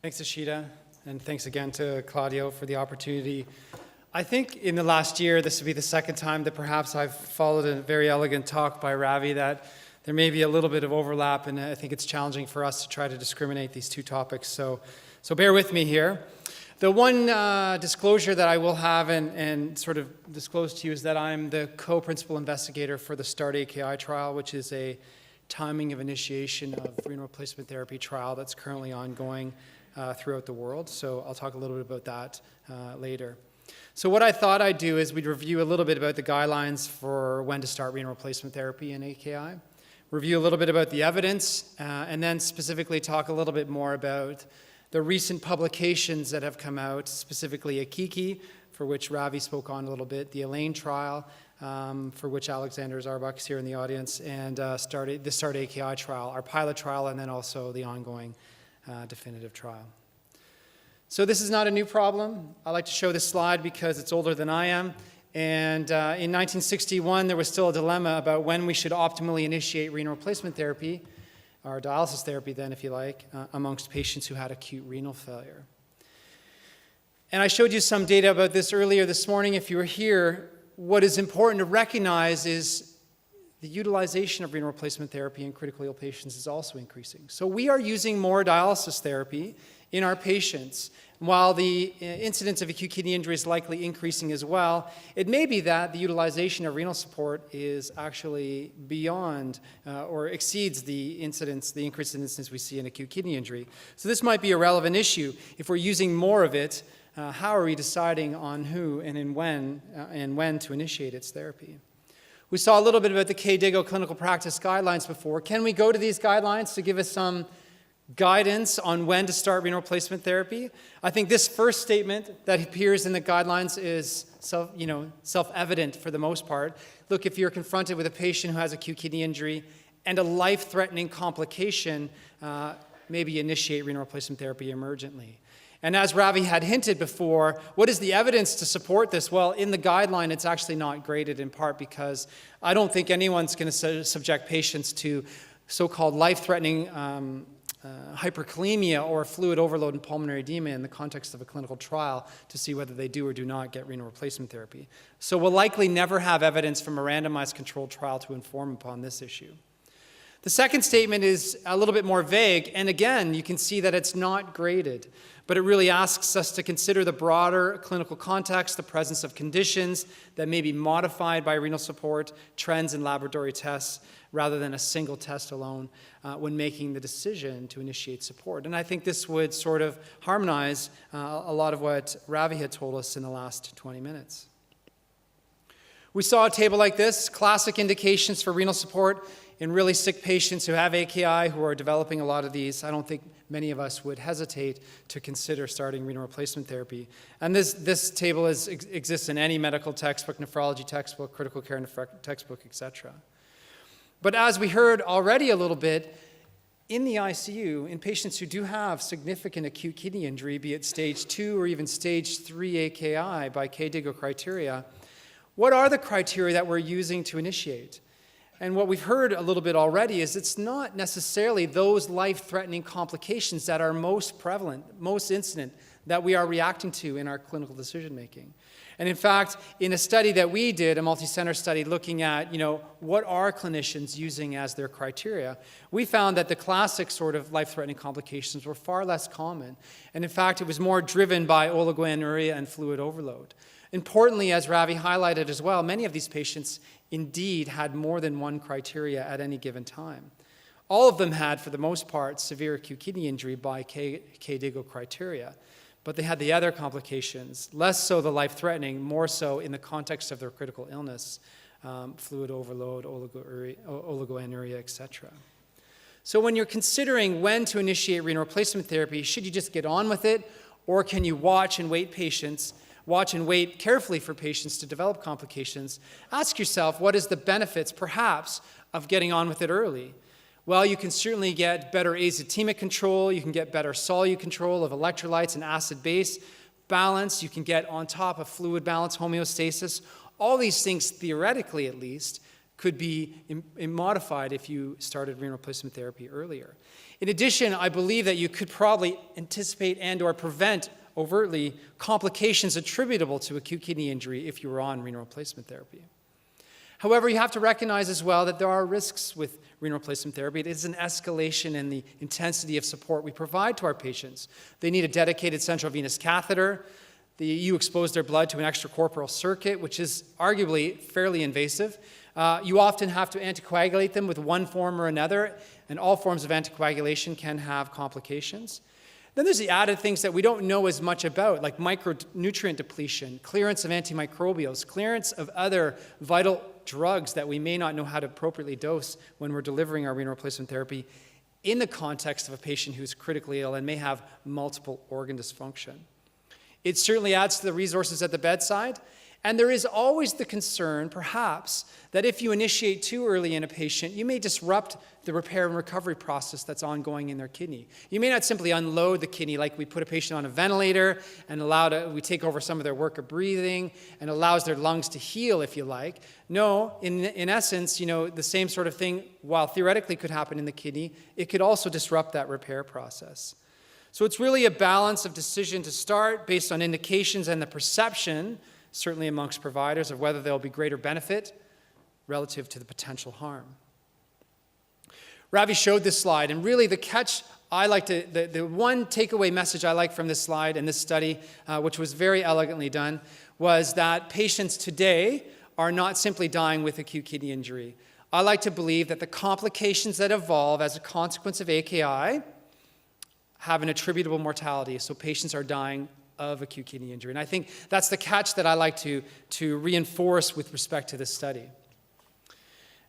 Thanks, Ashita, and thanks again to Claudio for the opportunity. I think in the last year, this will be the second time that perhaps I've followed a very elegant talk by Ravi that there may be a little bit of overlap, and I think it's challenging for us to try to discriminate these two topics. So bear with me here. The one disclosure that I will have and sort of disclose to you is that I'm the co-principal investigator for the START AKI trial, which is a timing of initiation of renal replacement therapy trial that's currently ongoing throughout the world. So I'll talk a little bit about that later. So what I thought I'd do is we'd review a little bit about the guidelines for when to start renal replacement therapy in AKI, review a little bit about the evidence, and then specifically talk a little bit more about the recent publications that have come out, specifically AKI, for which Ravi spoke on a little bit, the Elaine trial, for which Alexander Zarbach is here in the audience, and the START AKI trial, our pilot trial, and then also the ongoing definitive trial. So this is not a new problem. I like to show this slide because it's older than I am. And in 1961, there was still a dilemma about when we should optimally initiate renal replacement therapy, or dialysis therapy then, if you like, amongst patients who had acute renal failure. And I showed you some data about this earlier this morning. If you were here, what is important to recognize is the utilization of renal replacement therapy in critically ill patients is also increasing. So we are using more dialysis therapy in our patients. While the incidence of acute kidney injury is likely increasing as well, it may be that the utilization of renal support is actually beyond or exceeds the incidence, the increase in incidence we see in acute kidney injury. So this might be a relevant issue. If we're using more of it, how are we deciding on who and when to initiate its therapy? We saw a little bit about the KDIGO clinical practice guidelines before. Can we go to these guidelines to give us some guidance on when to start renal replacement therapy? I think this first statement that appears in the guidelines is self-evident for the most part. Look, if you're confronted with a patient who has acute kidney injury and a life-threatening complication, maybe initiate renal replacement therapy emergently. And as Ravi had hinted before, what is the evidence to support this? Well, in the guideline, it's actually not graded in part because I don't think anyone's going to subject patients to so-called life-threatening hyperkalemia or fluid overload and pulmonary edema in the context of a clinical trial to see whether they do or do not get renal replacement therapy. So we'll likely never have evidence from a randomized controlled trial to inform upon this issue. The second statement is a little bit more vague, and again, you can see that it's not graded, but it really asks us to consider the broader clinical context, the presence of conditions that may be modified by renal support, trends in laboratory tests, rather than a single test alone when making the decision to initiate support. And I think this would sort of harmonize a lot of what Ravi had told us in the last 20 minutes. We saw a table like this, classic indications for renal support in really sick patients who have AKI, who are developing a lot of these. I don't think many of us would hesitate to consider starting renal replacement therapy. And this table exists in any medical textbook, nephrology textbook, critical care textbook, etc. But as we heard already a little bit, in the ICU, in patients who do have significant acute kidney injury, be it stage 2 or even stage 3 AKI by KDIGO criteria, what are the criteria that we're using to initiate? And what we've heard a little bit already is it's not necessarily those life-threatening complications that are most prevalent, most incident, that we are reacting to in our clinical decision-making. And in fact, in a study that we did, a multi-center study looking at, what are clinicians using as their criteria, we found that the classic sort of life-threatening complications were far less common. And in fact, it was more driven by oligoanuria and fluid overload. Importantly, as Ravi highlighted as well, many of these patients indeed had more than one criteria at any given time. All of them had, for the most part, severe acute kidney injury by KDIGO criteria, but they had the other complications, less so the life-threatening, more so in the context of their critical illness, fluid overload, oligoanuria, etc. So when you're considering when to initiate renal replacement therapy, should you just get on with it, or can you watch and wait carefully for patients to develop complications? Ask yourself, what is the benefits, perhaps, of getting on with it early? Well, you can certainly get better azotemic control, you can get better solute control of electrolytes and acid-base balance, you can get on top of fluid balance homeostasis. All these things, theoretically at least, could be modified if you started renal replacement therapy earlier. In addition, I believe that you could probably anticipate and or prevent overtly complications attributable to acute kidney injury if you were on renal replacement therapy. However, you have to recognize as well that there are risks with renal replacement therapy. It is an escalation in the intensity of support we provide to our patients. They need a dedicated central venous catheter. You expose their blood to an extracorporeal circuit, which is arguably fairly invasive. You often have to anticoagulate them with one form or another, and all forms of anticoagulation can have complications. Then there's the added things that we don't know as much about, like micronutrient depletion, clearance of antimicrobials, clearance of other vital drugs that we may not know how to appropriately dose when we're delivering our renal replacement therapy in the context of a patient who's critically ill and may have multiple organ dysfunction. It certainly adds to the resources at the bedside, and there is always the concern, perhaps, that if you initiate too early in a patient, you may disrupt the repair and recovery process that's ongoing in their kidney. You may not simply unload the kidney like we put a patient on a ventilator and we take over some of their work of breathing and allows their lungs to heal, if you like. No, in essence, the same sort of thing, while theoretically could happen in the kidney, it could also disrupt that repair process. So it's really a balance of decision to start based on indications and the perception, certainly amongst providers, of whether there will be greater benefit relative to the potential harm. Ravi showed this slide, and really the one takeaway message I like from this slide and this study, which was very elegantly done, was that patients today are not simply dying with acute kidney injury. I like to believe that the complications that evolve as a consequence of AKI have an attributable mortality, so patients are dying of acute kidney injury. And I think that's the catch that I like to reinforce with respect to this study.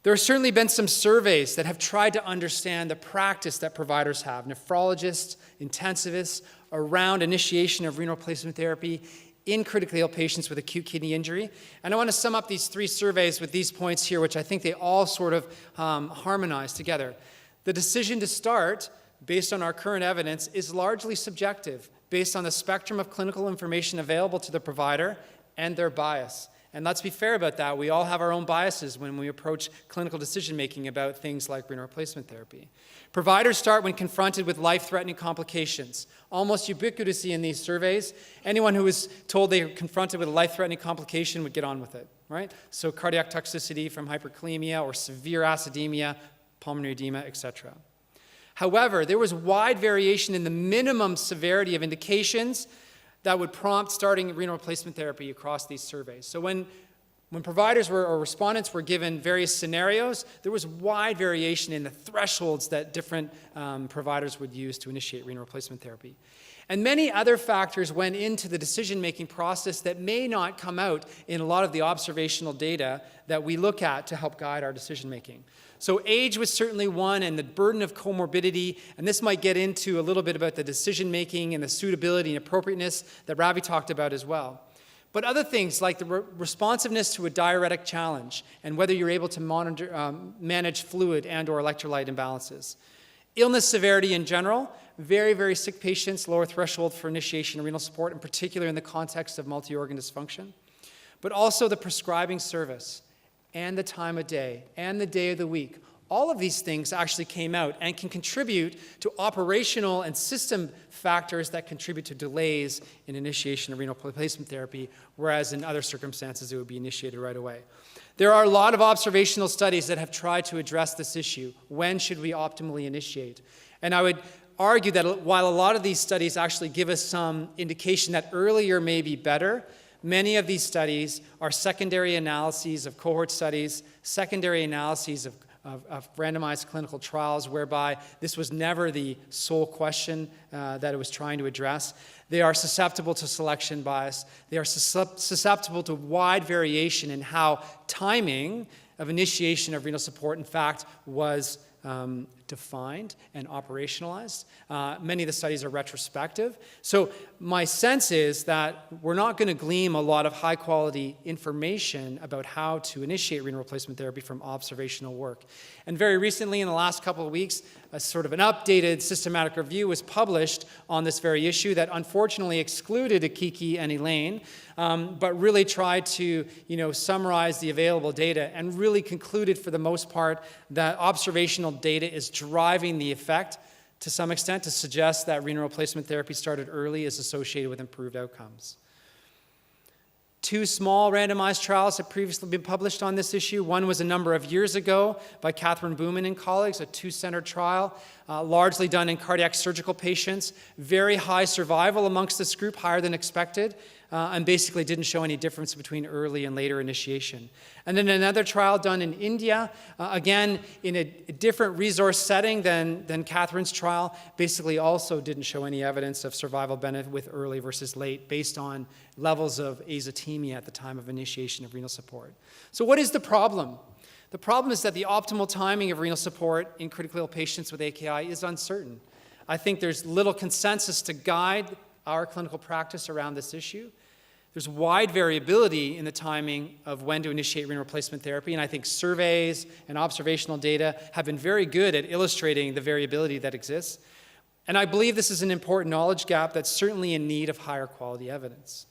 There have certainly been some surveys that have tried to understand the practice that providers have, nephrologists, intensivists, around initiation of renal replacement therapy in critically ill patients with acute kidney injury. And I want to sum up these 3 surveys with these points here, which I think they all sort of harmonize together. The decision to start, based on our current evidence, is largely subjective, based on the spectrum of clinical information available to the provider and their bias. And let's be fair about that. We all have our own biases when we approach clinical decision-making about things like renal replacement therapy. Providers start when confronted with life-threatening complications. Almost ubiquitously in these surveys, anyone who was told they were confronted with a life-threatening complication would get on with it, right? So cardiac toxicity from hyperkalemia or severe acidemia, pulmonary edema, etc. However, there was wide variation in the minimum severity of indications that would prompt starting renal replacement therapy across these surveys. So when providers or respondents were given various scenarios, there was wide variation in the thresholds that different providers would use to initiate renal replacement therapy. And many other factors went into the decision-making process that may not come out in a lot of the observational data that we look at to help guide our decision-making. So age was certainly one, and the burden of comorbidity, and this might get into a little bit about the decision-making and the suitability and appropriateness that Ravi talked about as well. But other things like the responsiveness to a diuretic challenge and whether you're able to manage fluid and or electrolyte imbalances. Illness severity in general, very, very sick patients, lower threshold for initiation of renal support, in particular in the context of multi-organ dysfunction. But also the prescribing service and the time of day and the day of the week. All of these things actually came out and can contribute to operational and system factors that contribute to delays in initiation of renal replacement therapy, whereas in other circumstances it would be initiated right away. There are a lot of observational studies that have tried to address this issue. When should we optimally initiate? And I would argue that while a lot of these studies actually give us some indication that earlier may be better, many of these studies are secondary analyses of cohort studies, secondary analyses of randomized clinical trials whereby this was never the sole question that it was trying to address. They are susceptible to selection bias. They are susceptible to wide variation in how timing of initiation of renal support, in fact, was defined and operationalized. Many of the studies are retrospective. So my sense is that we're not going to glean a lot of high-quality information about how to initiate renal replacement therapy from observational work. And very recently, in the last couple of weeks, a sort of an updated systematic review was published on this very issue that unfortunately excluded AKI and Elaine, but really tried to summarize the available data and really concluded for the most part that observational data is driving the effect to some extent to suggest that renal replacement therapy started early is associated with improved outcomes. 2 small randomized trials have previously been published on this issue. One was a number of years ago by Catherine Booman and colleagues, a 2-center trial, largely done in cardiac surgical patients. Very high survival amongst this group, higher than expected, and basically didn't show any difference between early and later initiation. And then another trial done in India, again, in a different resource setting than Catherine's trial, basically also didn't show any evidence of survival benefit with early versus late based on levels of azotemia at the time of initiation of renal support. So what is the problem? The problem is that the optimal timing of renal support in critically ill patients with AKI is uncertain. I think there's little consensus to guide our clinical practice around this issue. There's wide variability in the timing of when to initiate renal replacement therapy, and I think surveys and observational data have been very good at illustrating the variability that exists. And I believe this is an important knowledge gap that's certainly in need of higher quality evidence.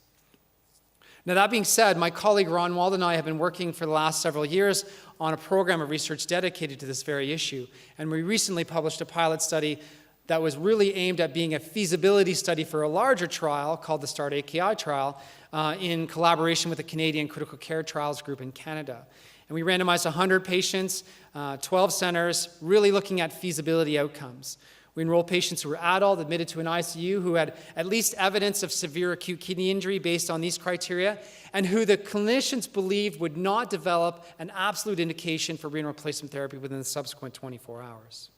Now, that being said, my colleague Ron Wald and I have been working for the last several years on a program of research dedicated to this very issue, and we recently published a pilot study that was really aimed at being a feasibility study for a larger trial called the START AKI trial in collaboration with the Canadian Critical Care Trials Group in Canada. And we randomized 100 patients, 12 centers, really looking at feasibility outcomes. We enrolled patients who were adult, admitted to an ICU, who had at least evidence of severe acute kidney injury based on these criteria, and who the clinicians believed would not develop an absolute indication for renal replacement therapy within the subsequent 24 hours.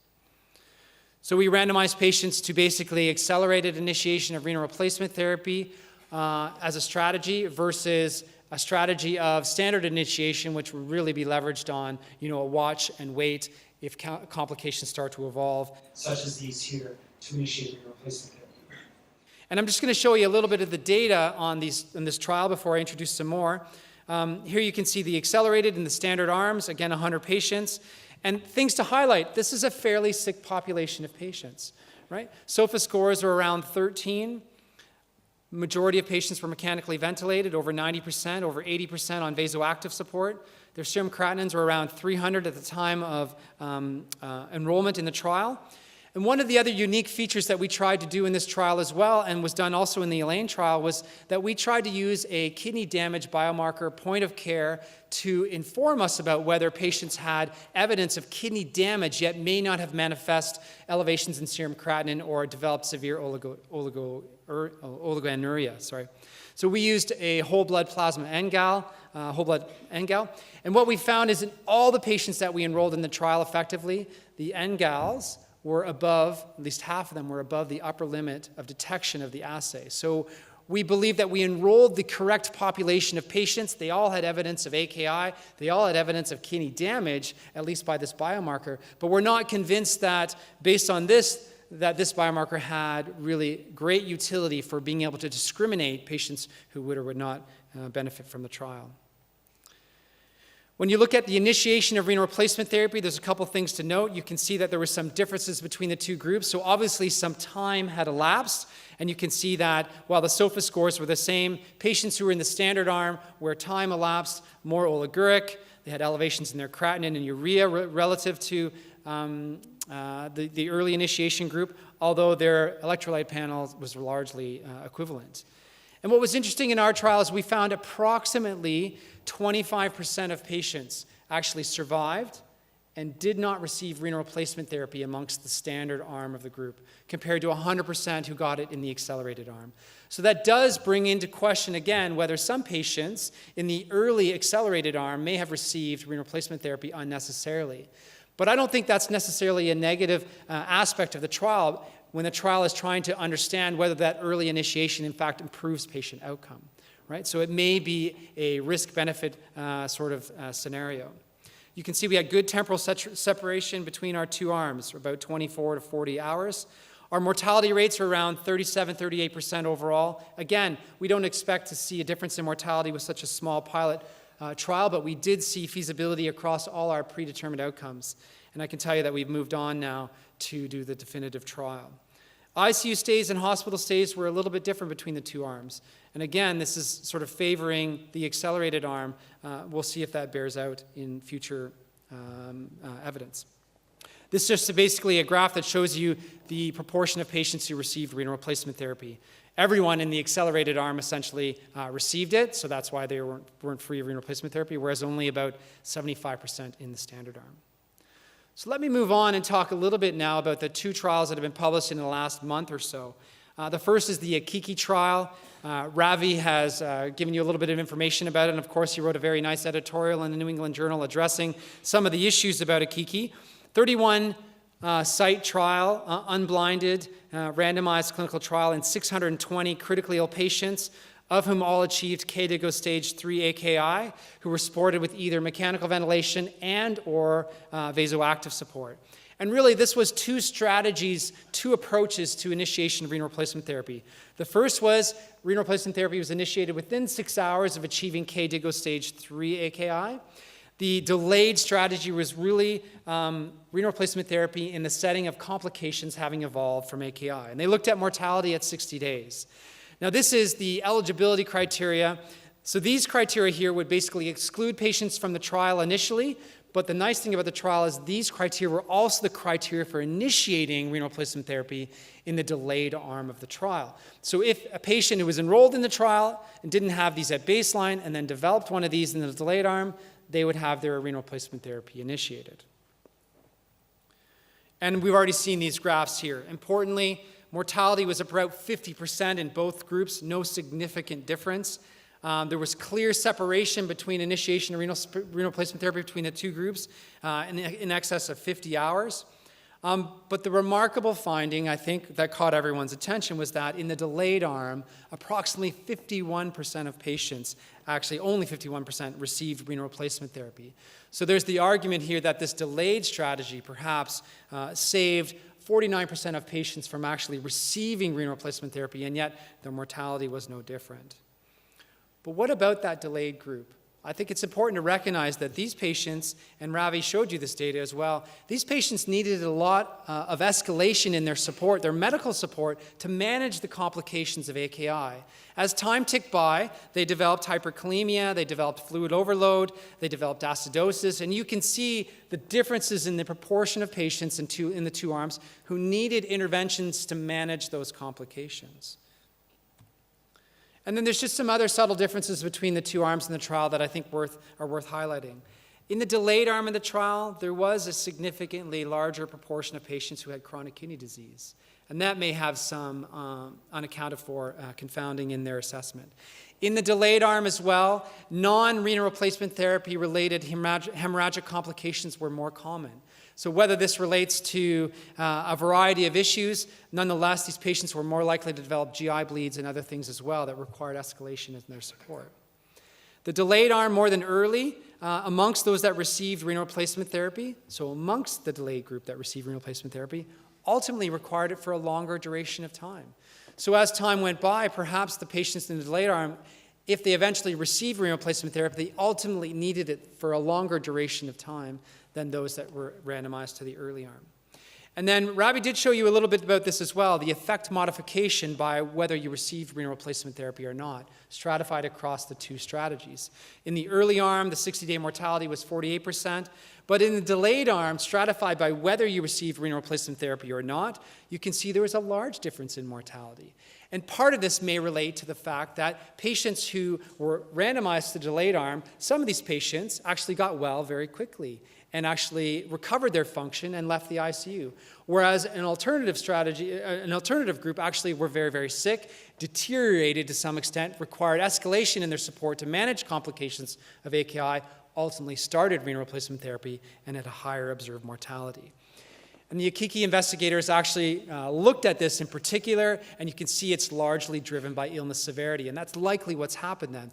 So we randomized patients to basically accelerated initiation of renal replacement therapy as a strategy versus a strategy of standard initiation, which would really be leveraged on, a watch and wait if complications start to evolve, such as these here, to initiate renal replacement therapy. And I'm just going to show you a little bit of the data on this trial before I introduce some more. Here you can see the accelerated and the standard arms, again, 100 patients. And things to highlight, this is a fairly sick population of patients, right? SOFA scores are around 13. Majority of patients were mechanically ventilated, over 90%, over 80% on vasoactive support. Their serum creatinines were around 300 at the time of enrollment in the trial. And one of the other unique features that we tried to do in this trial as well, and was done also in the Elaine trial, was that we tried to use a kidney damage biomarker point of care to inform us about whether patients had evidence of kidney damage yet may not have manifest elevations in serum creatinine or developed severe oligonuria. So we used a whole blood plasma NGAL, and what we found is in all the patients that we enrolled in the trial effectively, the NGALs were above, at least half of them were above the upper limit of detection of the assay. So we believe that we enrolled the correct population of patients. They all had evidence of AKI. They all had evidence of kidney damage, at least by this biomarker. But we're not convinced that, based on this, that this biomarker had really great utility for being able to discriminate patients who would or would not benefit from the trial. When you look at the initiation of renal replacement therapy, there's a couple things to note. You can see that there were some differences between the two groups. So obviously some time had elapsed, and you can see that while the SOFA scores were the same, patients who were in the standard arm, where time elapsed, more oliguric, they had elevations in their creatinine and urea relative to the early initiation group, although their electrolyte panel was largely equivalent. And what was interesting in our trial is we found approximately 25% of patients actually survived and did not receive renal replacement therapy amongst the standard arm of the group, compared to 100% who got it in the accelerated arm. So that does bring into question, again, whether some patients in the early accelerated arm may have received renal replacement therapy unnecessarily. But I don't think that's necessarily a negative aspect of the trial when the trial is trying to understand whether that early initiation, in fact, improves patient outcome, right? So it may be a risk-benefit sort of scenario. You can see we had good temporal separation between our two arms, about 24 to 40 hours. Our mortality rates are around 37, 38% overall. Again, we don't expect to see a difference in mortality with such a small pilot trial, but we did see feasibility across all our predetermined outcomes. And I can tell you that we've moved on now to do the definitive trial. ICU stays and hospital stays were a little bit different between the two arms. And again, this is sort of favoring the accelerated arm. We'll see if that bears out in future evidence. This is just basically a graph that shows you the proportion of patients who received renal replacement therapy. Everyone in the accelerated arm essentially received it, so that's why they weren't free of renal replacement therapy, whereas only about 75% in the standard arm. So let me move on and talk a little bit now about the two trials that have been published in the last month or so. The first is the AKI trial. Ravi has given you a little bit of information about it, and of course he wrote a very nice editorial in the New England Journal addressing some of the issues about AKI. 31 site trial, unblinded, randomized clinical trial in 620 critically ill patients, of whom all achieved K-to-go stage 3 AKI, who were supported with either mechanical ventilation and or vasoactive support. And really, this was two strategies, two approaches to initiation of renal replacement therapy. The first was renal replacement therapy was initiated within 6 hours of achieving K-to-go stage 3 AKI. The delayed strategy was really renal replacement therapy in the setting of complications having evolved from AKI. And they looked at mortality at 60 days. Now, this is the eligibility criteria. So these criteria here would basically exclude patients from the trial initially, but the nice thing about the trial is these criteria were also the criteria for initiating renal replacement therapy in the delayed arm of the trial. So if a patient who was enrolled in the trial and didn't have these at baseline and then developed one of these in the delayed arm, they would have their renal replacement therapy initiated. And we've already seen these graphs here. Importantly, mortality was about 50% in both groups, no significant difference. There was clear separation between initiation of renal replacement therapy between the two groups in excess of 50 hours. But the remarkable finding, I think, that caught everyone's attention was that in the delayed arm, approximately 51% of patients, actually only 51%, received renal replacement therapy. So there's the argument here that this delayed strategy perhaps saved 49% of patients from actually receiving renal replacement therapy, and yet their mortality was no different. But what about that delayed group? I think it's important to recognize that these patients, and Ravi showed you this data as well, these patients needed a lot of escalation in their support, their medical support, to manage the complications of AKI. As time ticked by, they developed hyperkalemia, they developed fluid overload, they developed acidosis, and you can see the differences in the proportion of patients in the two arms who needed interventions to manage those complications. And then there's just some other subtle differences between the two arms in the trial that I think are worth highlighting. In the delayed arm of the trial, there was a significantly larger proportion of patients who had chronic kidney disease. And that may have some unaccounted for confounding in their assessment. In the delayed arm as well, non-renal replacement therapy related hemorrhagic complications were more common. So whether this relates to a variety of issues, nonetheless, these patients were more likely to develop GI bleeds and other things as well that required escalation in their support. The delayed arm more than early, amongst those that received renal replacement therapy, so amongst the delayed group that received renal replacement therapy, ultimately required it for a longer duration of time. So as time went by, perhaps the patients in the delayed arm, if they eventually received renal replacement therapy, they ultimately needed it for a longer duration of time than those that were randomized to the early arm. And then Ravi did show you a little bit about this as well, the effect modification by whether you received renal replacement therapy or not, stratified across the two strategies. In the early arm, the 60-day mortality was 48%, but in the delayed arm, stratified by whether you received renal replacement therapy or not, you can see there was a large difference in mortality. And part of this may relate to the fact that patients who were randomized to the delayed arm, some of these patients actually got well very quickly and actually recovered their function and left the ICU. Whereas an alternative group actually were very, very sick, deteriorated to some extent, required escalation in their support to manage complications of AKI, ultimately started renal replacement therapy and had a higher observed mortality. And the AKI investigators actually looked at this in particular, and you can see it's largely driven by illness severity. And that's likely what's happened then.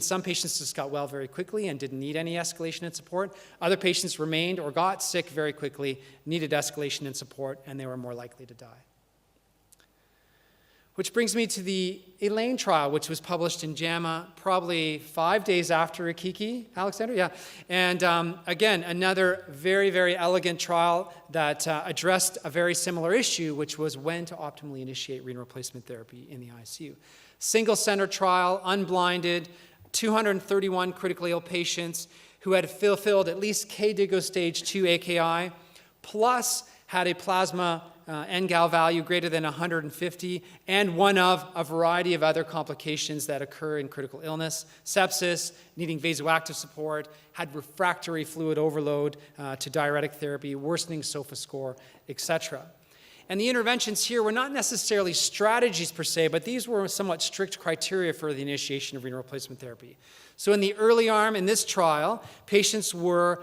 Some patients just got well very quickly and didn't need any escalation and support. Other patients remained or got sick very quickly, needed escalation and support, and they were more likely to die. Which brings me to the Elaine trial, which was published in JAMA probably 5 days after AKI, Alexander? Yeah. And again, another very, very elegant trial that addressed a very similar issue, which was when to optimally initiate renal replacement therapy in the ICU. Single-center trial, unblinded, 231 critically ill patients who had fulfilled at least KDIGO stage 2 AKI, plus had a plasma NGAL value greater than 150, and one of a variety of other complications that occur in critical illness, sepsis, needing vasoactive support, had refractory fluid overload to diuretic therapy, worsening SOFA score, etc. And the interventions here were not necessarily strategies per se, but these were somewhat strict criteria for the initiation of renal replacement therapy. So in the early arm in this trial, patients were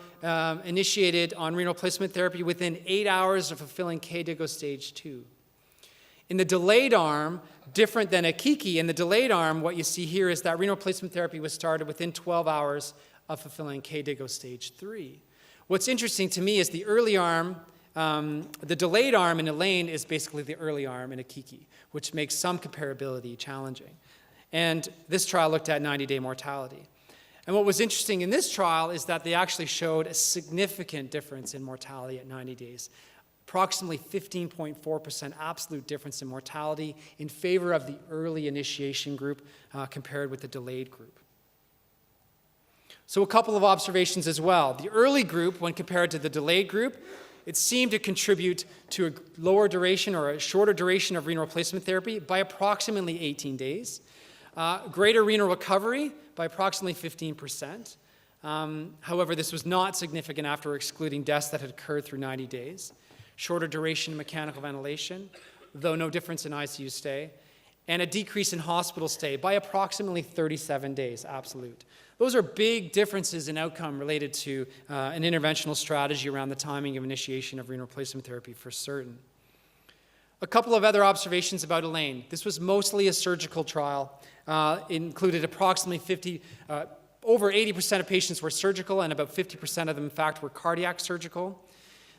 initiated on renal replacement therapy within 8 hours of fulfilling KDIGO stage 2. In the delayed arm, different than AKI, in the delayed arm, what you see here is that renal replacement therapy was started within 12 hours of fulfilling KDIGO stage 3. What's interesting to me is the early arm, the delayed arm in Elaine is basically the early arm in AKI, which makes some comparability challenging. And this trial looked at 90-day mortality. And what was interesting in this trial is that they actually showed a significant difference in mortality at 90 days. Approximately 15.4% absolute difference in mortality in favor of the early initiation group compared with the delayed group. So a couple of observations as well. The early group, when compared to the delayed group, it seemed to contribute to a lower duration or a shorter duration of renal replacement therapy by approximately 18 days. Greater renal recovery by approximately 15%. However, this was not significant after excluding deaths that had occurred through 90 days. Shorter duration of mechanical ventilation, though no difference in ICU stay. And a decrease in hospital stay by approximately 37 days, absolute. Those are big differences in outcome related to an interventional strategy around the timing of initiation of renal replacement therapy for certain. A couple of other observations about Elaine. This was mostly a surgical trial. Included approximately over 80% of patients were surgical, and about 50% of them, in fact, were cardiac surgical.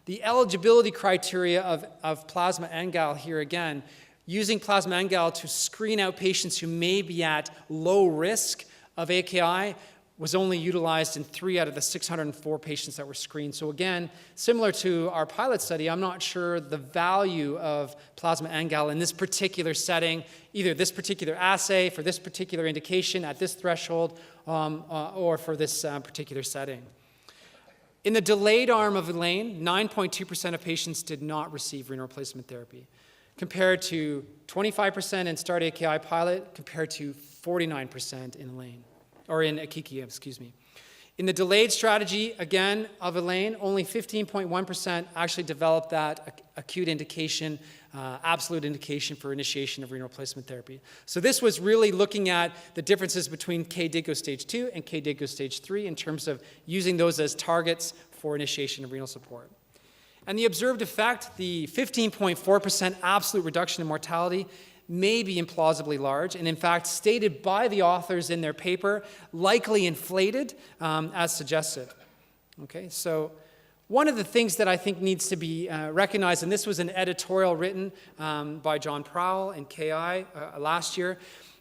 The eligibility criteria of plasma NGAL here again, using plasma NGAL to screen out patients who may be at low risk of AKI was only utilized in 3 out of the 604 patients that were screened. So again, similar to our pilot study, I'm not sure the value of plasma NGAL in this particular setting, either this particular assay for this particular indication at this threshold or for this particular setting. In the delayed arm of Elaine, 9.2% of patients did not receive renal replacement therapy, compared to 25% in START AKI pilot, compared to 49% in Elaine. Or in AKI, excuse me. In the delayed strategy, again, of Elaine, only 15.1% actually developed that acute indication, absolute indication for initiation of renal replacement therapy. So this was really looking at the differences between KDIGO stage 2 and KDIGO stage 3 in terms of using those as targets for initiation of renal support. And the observed effect, the 15.4% absolute reduction in mortality, may be implausibly large, and in fact stated by the authors in their paper, likely inflated as suggested. Okay, so one of the things that I think needs to be recognized, and this was an editorial written by John Prowell in KI last year,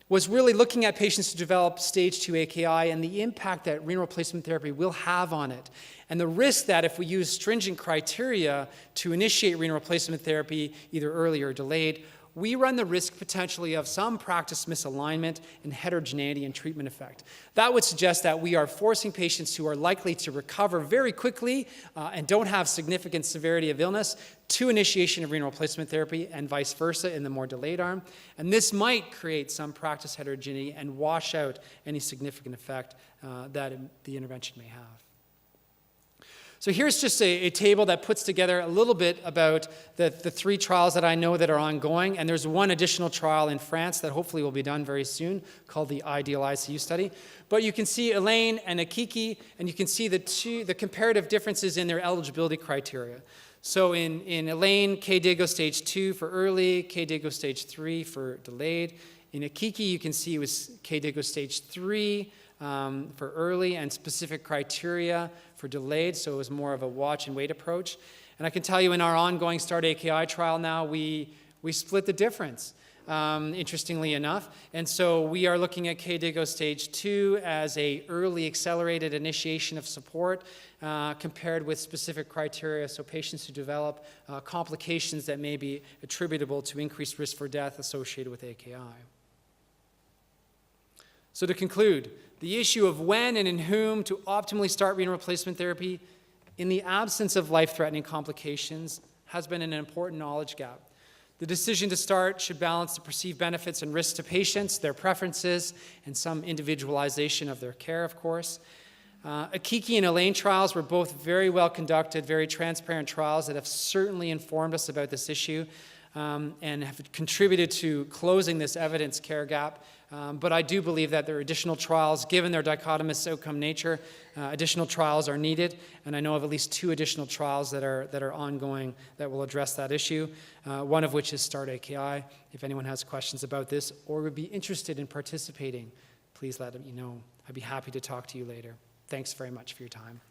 was really looking at patients who develop stage 2 AKI and the impact that renal replacement therapy will have on it. And the risk that if we use stringent criteria to initiate renal replacement therapy, either early or delayed, we run the risk potentially of some practice misalignment and heterogeneity in treatment effect. That would suggest that we are forcing patients who are likely to recover very quickly and don't have significant severity of illness to initiation of renal replacement therapy and vice versa in the more delayed arm. And this might create some practice heterogeneity and wash out any significant effect that the intervention may have. So here's just a table that puts together a little bit about the 3 trials that I know that are ongoing, and there's one additional trial in France that hopefully will be done very soon called the IDEAL ICU study. But you can see Elaine and AKI, and you can see the comparative differences in their eligibility criteria. So in Elaine, KDIG goes stage 2 for early, KDIG goes stage 3 for delayed. In AKI, you can see it was KDIG goes stage 3 for early and specific criteria for delayed, so it was more of a watch and wait approach. And I can tell you in our ongoing START AKI trial now, we split the difference, interestingly enough. And so we are looking at KDIGO stage 2 as a early accelerated initiation of support compared with specific criteria, so patients who develop complications that may be attributable to increased risk for death associated with AKI. So to conclude, the issue of when and in whom to optimally start renal replacement therapy in the absence of life-threatening complications has been an important knowledge gap. The decision to start should balance the perceived benefits and risks to patients, their preferences, and some individualization of their care, of course. AKI and Elaine trials were both very well conducted, very transparent trials that have certainly informed us about this issue and have contributed to closing this evidence care gap. But I do believe that there are additional trials, given their dichotomous outcome nature, additional trials are needed, and I know of at least 2 additional trials that are ongoing that will address that issue, one of which is START AKI. If anyone has questions about this or would be interested in participating, please let me know. I'd be happy to talk to you later. Thanks very much for your time.